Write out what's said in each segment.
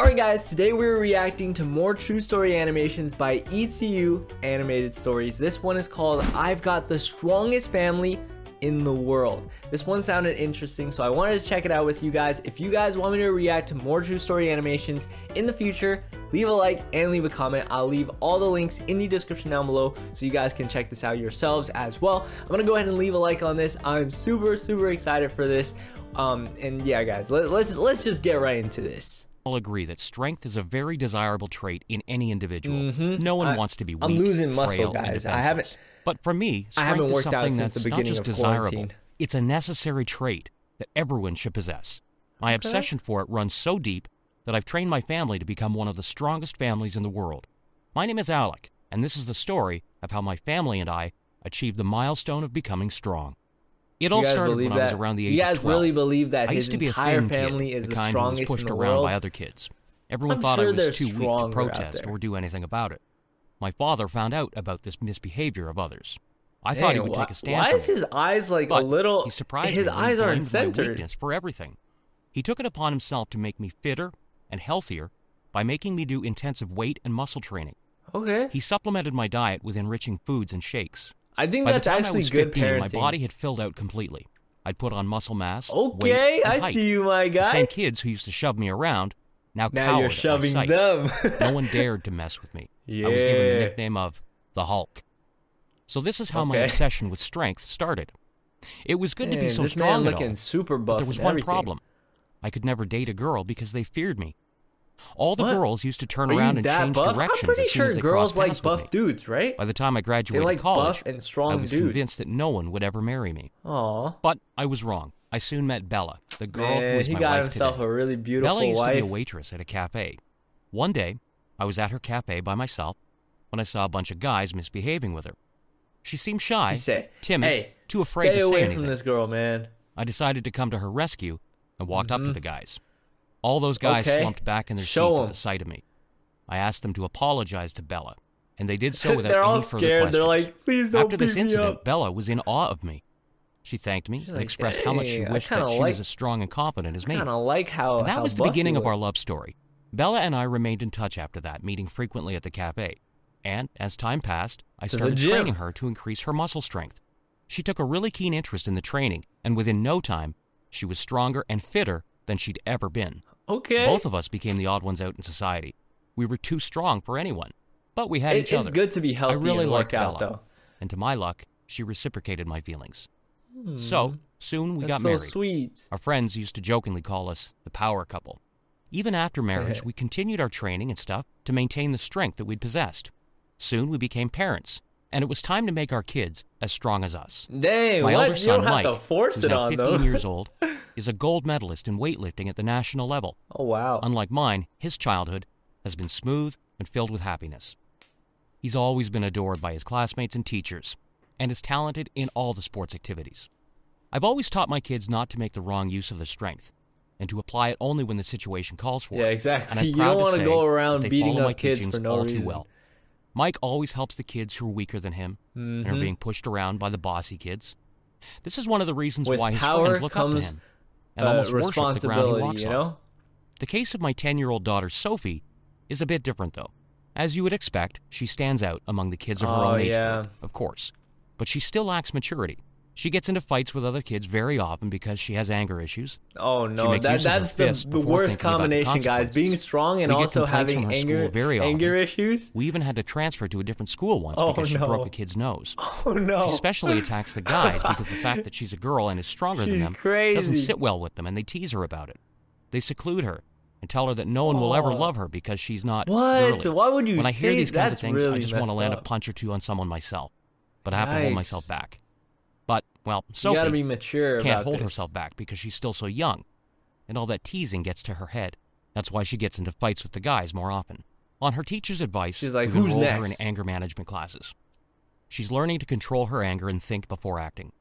Alright guys, today we're reacting to more true story animations by ETU Animated Stories. This one is called I've Got the Strongest Family in the World. This one sounded interesting, so I wanted to check it out with you guys. If you guys want me to react to more true story animations in the future, leave a like and leave a comment. I'll leave all the links in the description down below so you guys can check this out yourselves as well. I'm gonna go ahead and leave a like on this. I'm super excited for this. And yeah guys, let's just get right into this. All agree that strength is a very desirable trait in any individual. No one wants to be weak, I'm losing muscle, frail, guys. and But for me, strength is something that's not just desirable. It's a necessary trait that everyone should possess. My obsession for it runs so deep that I've trained my family to become one of the strongest families in the world. My name is Alec, and this is the story of how my family and I achieved the milestone of becoming strong. It all started when I was around the age of 12. You guys really believe that his entire family is the the strongest who was pushed in the around world? by other kids. Everyone thought I was too weak to protest or do anything about it. My father found out about this misbehavior of others. I thought he would take a stand. Why is his eyes like a little? He surprised me. His eyes aren't my centered. Weakness for everything. He took it upon himself to make me fitter and healthier by making me do intensive weight and muscle training. Okay. He supplemented my diet with enriching foods and shakes. I think By that's the time actually I was good 15, parenting. my body had filled out completely. I'd put on muscle mass. Okay, weight, and I height. see you, my guy. The same kids who used to shove me around now cowered you're at my shoving sight. them. No one dared to mess with me. Yeah. I was given the nickname of the Hulk. So this is how my obsession with strength started. It was good to be so strong and all, super buff but there was one problem. I could never date a girl because they feared me. All the girls used to turn around and change directions I'm pretty as soon as they girls crossed like paths buff with me. dudes, right? By the time I graduated like college, buff and strong I was convinced that no one would ever marry me. Aww. But I was wrong. I soon met Bella, the girl who is my wife got himself today. a really beautiful Bella used wife. to be a waitress at a cafe. One day, I was at her cafe by myself when I saw a bunch of guys misbehaving with her. She seemed shy, timid, too afraid to say anything. Stay away from this girl, man. I decided to come to her rescue and walked up to the guys. All those guys slumped back in their seats at the sight of me. I asked them to apologize to Bella, and they did so without any further questions. They're like, please don't After this beat me incident, up. Bella was in awe of me. She thanked me and expressed how much she wished that she was as strong and confident as me. And that was the beginning of our love story. Bella and I remained in touch after that, meeting frequently at the cafe. And as time passed, I started training her to increase her muscle strength. She took a really keen interest in the training, and within no time, she was stronger and fitter than she'd ever been. Okay. Both of us became the odd ones out in society. We were too strong for anyone, but we had each other. It's good to be healthy. I really and liked work out, Bella, though. and to my luck, she reciprocated my feelings. So, soon we got married. So sweet. Our friends used to jokingly call us the power couple. Even after marriage, we continued our training and stuff to maintain the strength that we'd possessed. Soon we became parents, and it was time to make our kids as strong as us. Dang, my elder son, Mike, who's now 15 years old, is a gold medalist in weightlifting at the national level. Oh, wow. Unlike mine, his childhood has been smooth and filled with happiness. He's always been adored by his classmates and teachers, and is talented in all the sports activities. I've always taught my kids not to make the wrong use of their strength, and to apply it only when the situation calls for it. Yeah, exactly. And I'm You proud don't want to go around they beating follow my up kids teachings for no all reason. too well. Mike always helps the kids who are weaker than him and are being pushed around by the bossy kids. This is one of the reasons why his friends look up to him and almost worship the ground he walks on. The case of my 10-year-old daughter, Sophie, is a bit different, though. As you would expect, she stands out among the kids of her own age group, of course. But she still lacks maturity. She gets into fights with other kids very often because she has anger issues. Oh no, that's the worst combination, guys. Being strong and also having anger issues. We even had to transfer to a different school once because she broke a kid's nose. Oh no. She especially attacks the guys because the fact that she's a girl and is stronger than them doesn't sit well with them, and they tease her about it. They seclude her and tell her that no one will ever love her because she's not girly. Why would you say that? When I hear these kinds of things, I just want to land a punch or two on someone myself. But I have to hold myself back. But, well, Sophie gotta be mature can't hold herself back because she's still so young. And all that teasing gets to her head. That's why she gets into fights with the guys more often. On her teacher's advice, she's like, we've enrolled her in anger management classes. She's learning to control her anger and think before acting.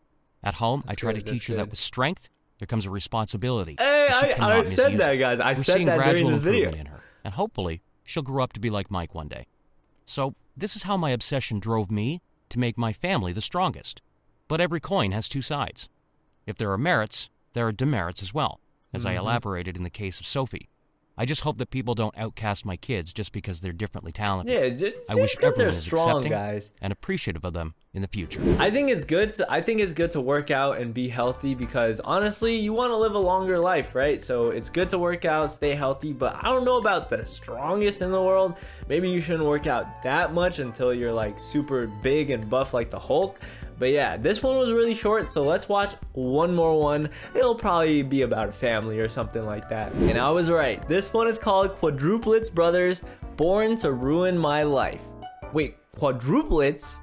At home, I try to teach her that with strength, there comes a responsibility. Hey, I said that, guys. I said that during this video. In her, and hopefully, she'll grow up to be like Mike one day. So, this is how my obsession drove me to make my family the strongest. But every coin has two sides. If there are merits, there are demerits as well, as I elaborated in the case of Sophie. I just hope that people don't outcast my kids just because they're differently talented. Yeah, I wish everyone is accepting and appreciative of them in the future. I think it's good to work out and be healthy because honestly, you want to live a longer life, right? So it's good to work out, stay healthy, but I don't know about the strongest in the world. Maybe you shouldn't work out that much until you're like super big and buff like the Hulk. But yeah, this one was really short, so let's watch one more one. It'll probably be about a family or something like that. And I was right. This one is called Quadruplets Brothers, Born to Ruin My Life. Wait, quadruplets?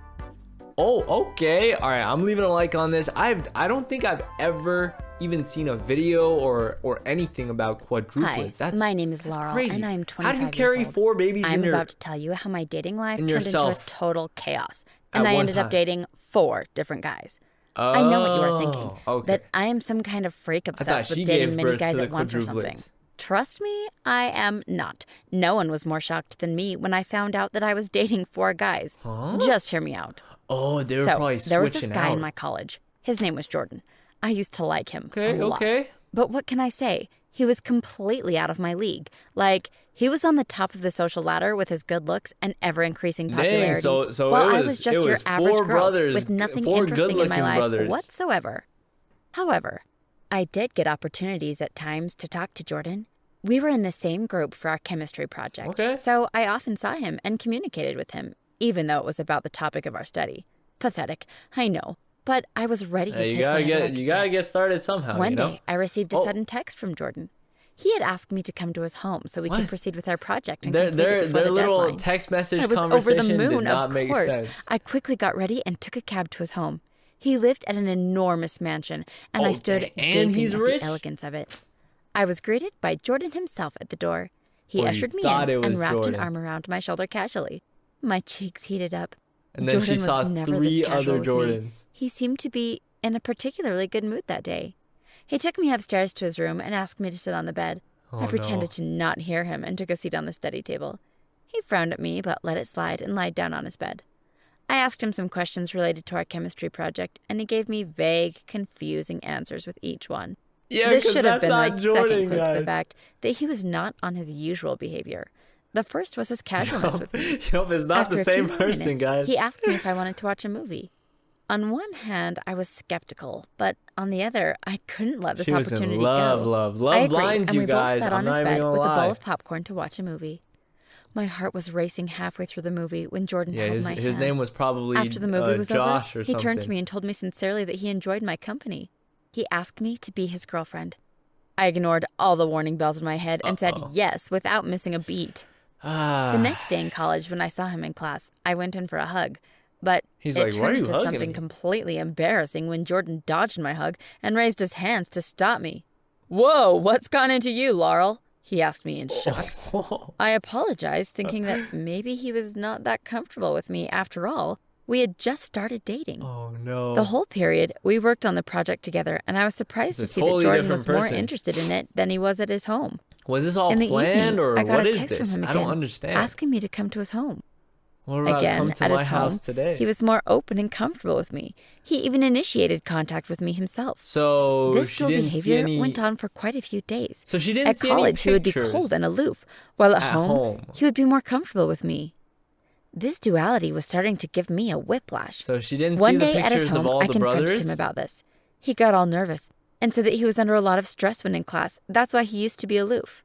Oh, okay. All right, I'm leaving a like on this. I don't think I've ever even seen a video or anything about quadruplets. Hi, my name is Laurel, crazy. And I'm 25 How do you carry 4 babies in your... I'm about to tell you how my dating life turned into a total chaos. And I ended up dating 4 different guys. Oh, I know what you are thinking. Okay. That I am some kind of freak obsessed with dating many guys at once or something. Trust me, I am not. No one was more shocked than me when I found out that I was dating 4 guys. Huh? Just hear me out. Oh, they were probably switching out. There was this guy in my college. His name was Jordan. I used to like him a lot. But what can I say? He was completely out of my league. Like, he was on the top of the social ladder with his good looks and ever-increasing popularity. Dang, so while I was just your average girl with nothing interesting in my life whatsoever. However, I did get opportunities at times to talk to Jordan. We were in the same group for our chemistry project. So I often saw him and communicated with him, even though it was about the topic of our study. Pathetic, I know. But I was ready to take you gotta get started somehow. One day, I received a sudden text from Jordan. He had asked me to come to his home so we can proceed with our project and complete it before the little deadline. Text message I was conversation over the moon, did not of make course. sense. I quickly got ready and took a cab to his home. He lived at an enormous mansion, and I stood gaping at the elegance of it. I was greeted by Jordan himself at the door. He ushered me in and wrapped an arm around my shoulder casually. My cheeks heated up. And then Jordan she saw was never 3 this casual other with Jordans. me. He seemed to be in a particularly good mood that day. He took me upstairs to his room and asked me to sit on the bed. I pretended to not hear him and took a seat on the study table. He frowned at me but let it slide and lied down on his bed. I asked him some questions related to our chemistry project, and he gave me vague, confusing answers with each one. Yeah, this should have been my Jordan, second clue to the fact that he was not on his usual behavior. The first was his casualness with me. It's not the same person, guys. He asked me if I wanted to watch a movie. On one hand, I was skeptical, but on the other, I couldn't let this opportunity go. Love blinds you guys. And we both sat on his bed with a bowl of popcorn to watch a movie. My heart was racing halfway through the movie when Jordan held my hand. His name was probably After the movie was Josh over, or he something. turned to me and told me sincerely that he enjoyed my company. He asked me to be his girlfriend. I ignored all the warning bells in my head and said yes without missing a beat. The next day in college, when I saw him in class, I went in for a hug. But it turned into something completely embarrassing when Jordan dodged my hug and raised his hands to stop me. "Whoa, what's gone into you, Laurel?" he asked me in shock. I apologized, thinking that maybe he was not that comfortable with me after all. We had just started dating. Oh, no. The whole period, we worked on the project together, and I was surprised to see that Jordan was more interested in it than he was at his home. Was this all planned, evening, or I got what a is text this? From him again, I don't understand. Asking me to come to his home. What about come to at my his house home, today? He was more open and comfortable with me. He even initiated contact with me himself. So this she dual didn't behavior see any... went on for quite a few days. So she didn't at see college, any he would be cold and aloof, while at home, he would be more comfortable with me. This duality was starting to give me a whiplash. So she didn't One see the day at his pictures home, of all I the confronted brothers? him about this. He got all nervous and said that he was under a lot of stress when in class. That's why he used to be aloof.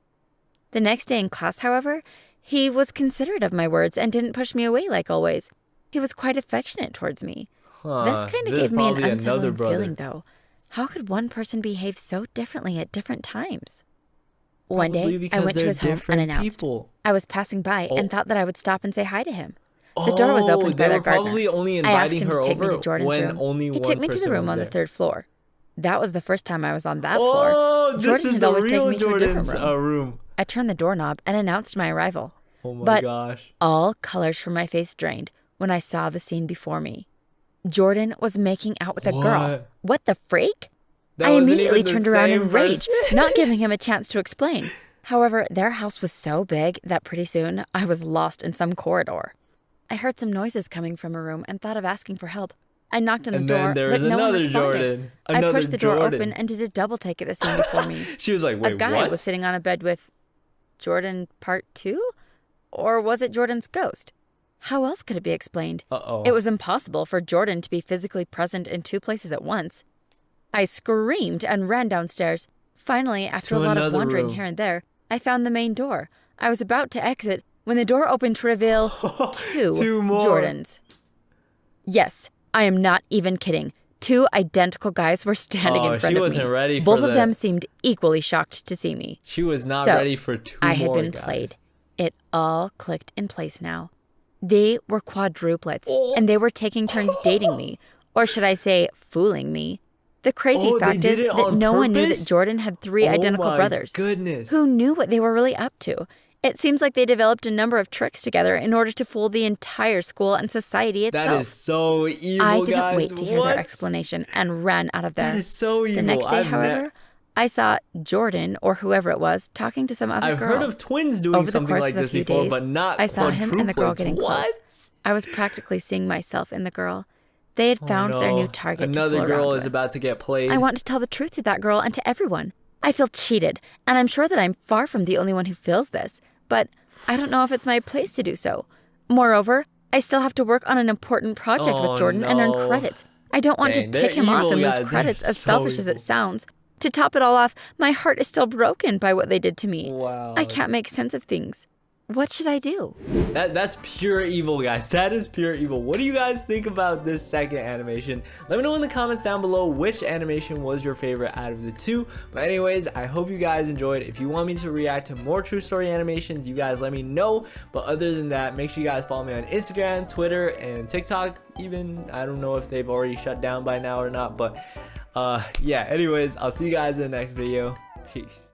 The next day in class, however, he was considerate of my words and didn't push me away like always. He was quite affectionate towards me. This kind of gave me an unsettling feeling, though. How could one person behave so differently at different times? One day, I went to his home unannounced. I was passing by and thought that I would stop and say hi to him. The door was opened by their gardener. I asked him to take me to Jordan's room. He took me to the room on the 3rd floor. That was the first time I was on that floor. Jordan had always taken me to a different room. I turned the doorknob and announced my arrival. Oh my gosh. All colors from my face drained when I saw the scene before me. Jordan was making out with a girl. What the freak? I immediately turned around in rage, not giving him a chance to explain. However, their house was so big that pretty soon I was lost in some corridor. I heard some noises coming from a room and thought of asking for help. I knocked on the door, but no one responded. I pushed the door open and did a double take at the scene before me. She was like, wait, a guy was sitting on a bed with... Jordan Part 2? Or was it Jordan's ghost? How else could it be explained? Uh-oh. It was impossible for Jordan to be physically present in 2 places at once. I screamed and ran downstairs. Finally, after a lot of wandering here and there, I found the main door. I was about to exit when the door opened to reveal 2 more Jordans. Yes, I am not even kidding. 2 identical guys were standing in front of me. She wasn't ready for Both of them seemed equally shocked to see me. She was not ready for 2 more I had been guys. played. It all clicked in place now. They were quadruplets, and they were taking turns dating me, or should I say, fooling me. The crazy fact is that no one knew that Jordan had 3 identical brothers. Goodness. Who knew what they were really up to. It seems like they developed a number of tricks together in order to fool the entire school and society itself. That is so evil, I didn't wait to hear their explanation and ran out of there. That is so evil. The next day, however, I saw Jordan, or whoever it was, talking to some other girl. I've heard of twins doing something like this before, but not I saw him and the girl getting close. I was practically seeing myself in the girl. They had found their new target to fool around Another girl is with. about to get played. I want to tell the truth to that girl and to everyone. I feel cheated, and I'm sure that I'm far from the only one who feels this, but I don't know if it's my place to do so. Moreover, I still have to work on an important project with Jordan and earn credits. I don't want to tick him off and lose credits, as selfish as it sounds. To top it all off, my heart is still broken by what they did to me. Wow. I can't make sense of things. What should I do? That's pure evil, guys. That is pure evil. What do you guys think about this second animation? Let me know in the comments down below which animation was your favorite out of the 2. But anyways, I hope you guys enjoyed. If you want me to react to more true story animations, you guys let me know. But other than that, make sure you guys follow me on Instagram, Twitter, and TikTok. Even, I don't know if they've already shut down by now or not. But yeah, anyways, I'll see you guys in the next video. Peace.